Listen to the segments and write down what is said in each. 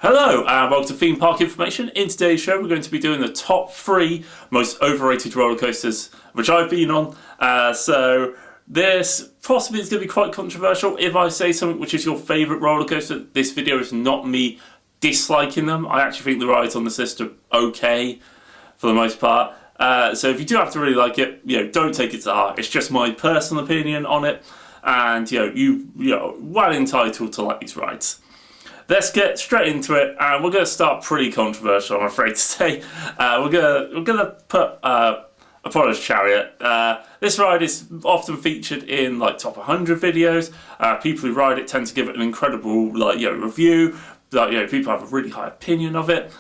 Hello and welcome to Theme Park Information. In today's show we're going to be doing the top 3 most overrated roller coasters which I've been on. So this possibly is going to be quite controversial. If I say something which is your favourite roller coaster, this video is not me disliking them. I actually think the rides on this list are okay for the most part. So if you do have to really like it, don't take it to heart. It's just my personal opinion on it, and you're well entitled to like these rides. Let's get straight into it, and we're going to start pretty controversial, I'm afraid to say. We're gonna put Apollo's Chariot. This ride is often featured in like top 100 videos. People who ride it tend to give it an incredible review. People have a really high opinion of it.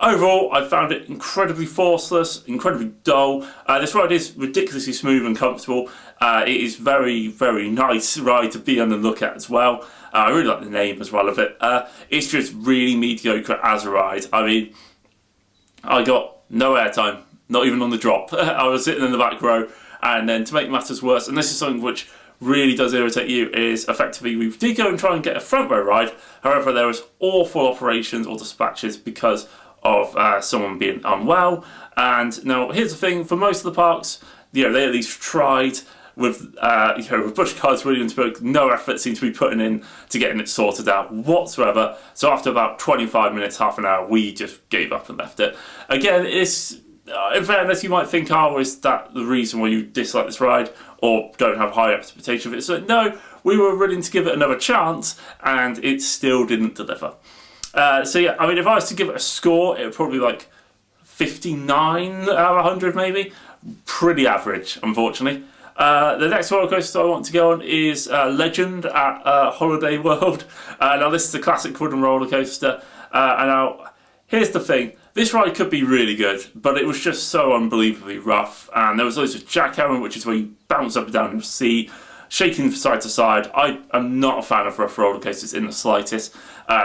Overall, I found it incredibly forceless, incredibly dull. This ride is ridiculously smooth and comfortable. It is very, very nice ride to be on and look at as well. I really like the name as well of it. It's just really mediocre as a ride. I mean, I got no airtime, not even on the drop. I was sitting in the back row, and then to make matters worse, and this is something which really does irritate you, is effectively we did go and try and get a front row ride. However, there was awful operations or dispatches because of someone being unwell. And now here's the thing: for most of the parks, they at least tried. With Busch Gardens Williamsburg, no effort seemed to be putting in to getting it sorted out whatsoever. So after about 25 minutes, half an hour, we just gave up and left it. Again, it's in fairness, you might think, oh, is that the reason why you dislike this ride or don't have high expectation of it? So no, we were willing to give it another chance, and it still didn't deliver. So yeah, I mean, if I was to give it a score, it would probably be like 59 out of 100 maybe. Pretty average, unfortunately. The next roller coaster I want to go on is Legend at Holiday World. Now this is a classic wooden roller coaster. And now here's the thing: this ride could be really good, but it was just so unbelievably rough. And there was loads of jackhammering, which is where you bounce up and down your seat, shaking from side to side. I am not a fan of rough roller coasters in the slightest.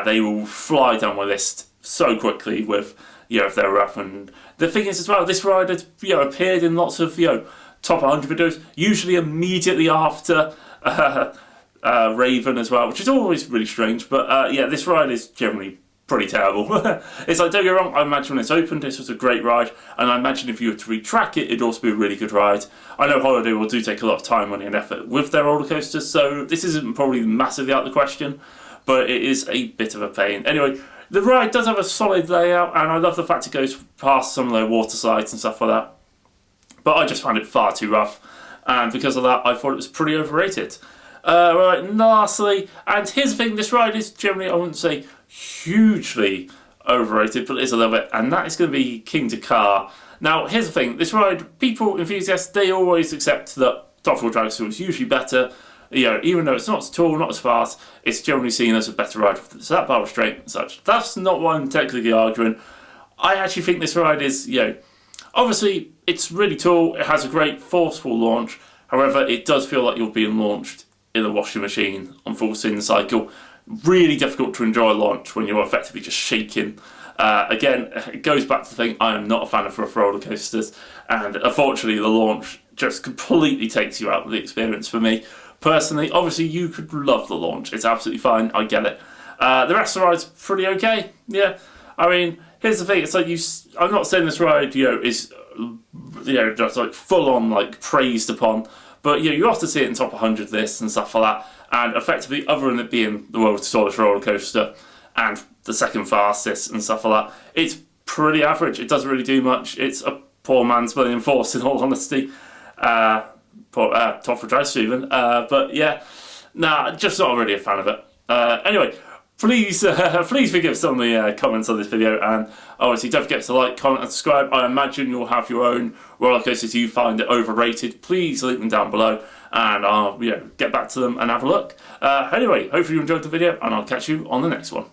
They will fly down my list so quickly with if they're rough. And the thing is as well, this ride has appeared in lots of top 100 videos, usually immediately after Raven as well, which is always really strange. But yeah, this ride is generally pretty terrible. It's like, don't get me wrong, I imagine when it's opened this was a great ride, and I imagine if you were to retrack it, it'd also be a really good ride. I know Holiday will do take a lot of time, money and effort with their roller coasters, so this isn't probably massively out of the question, but it is a bit of a pain. Anyway, the ride does have a solid layout, and I love the fact it goes past some of the water slides and stuff like that. But I just found it far too rough, and because of that I thought it was pretty overrated. Right, lastly, and here's the thing, this ride is generally, I wouldn't say hugely overrated, but it is a little bit, and that is going to be King Dakar. Now here's the thing, this ride, people, enthusiasts, they always accept that Top Thrill Dragster is usually better. Even though it's not as tall, not as fast, it's generally seen as a better ride. So that bar restraint and such, that's not what I'm technically arguing. I actually think this ride is, obviously, it's really tall, it has a great forceful launch, however, it does feel like you're being launched in a washing machine on full spin cycle. Really difficult to enjoy a launch when you're effectively just shaking. Again, it goes back to the thing, I am not a fan of rough roller coasters, and unfortunately the launch just completely takes you out of the experience for me. Personally, obviously you could love the launch, it's absolutely fine, I get it. The rest of the ride's pretty okay, yeah. I mean, here's the thing, it's like I'm not saying this ride, is just like full on like praised upon, but you often see it in top 100 lists and stuff like that, and effectively, other than it being the world's tallest roller coaster and the second fastest and stuff like that, it's pretty average. It doesn't really do much. It's a poor man's William Force, in all honesty. Top for Dragster even, but yeah, nah, just not really a fan of it. Anyway, please forgive some of the comments on this video, and obviously don't forget to like, comment and subscribe. I imagine you'll have your own roller coasters you find it overrated. Please link them down below, and I'll get back to them and have a look. Anyway, hopefully you enjoyed the video, and I'll catch you on the next one.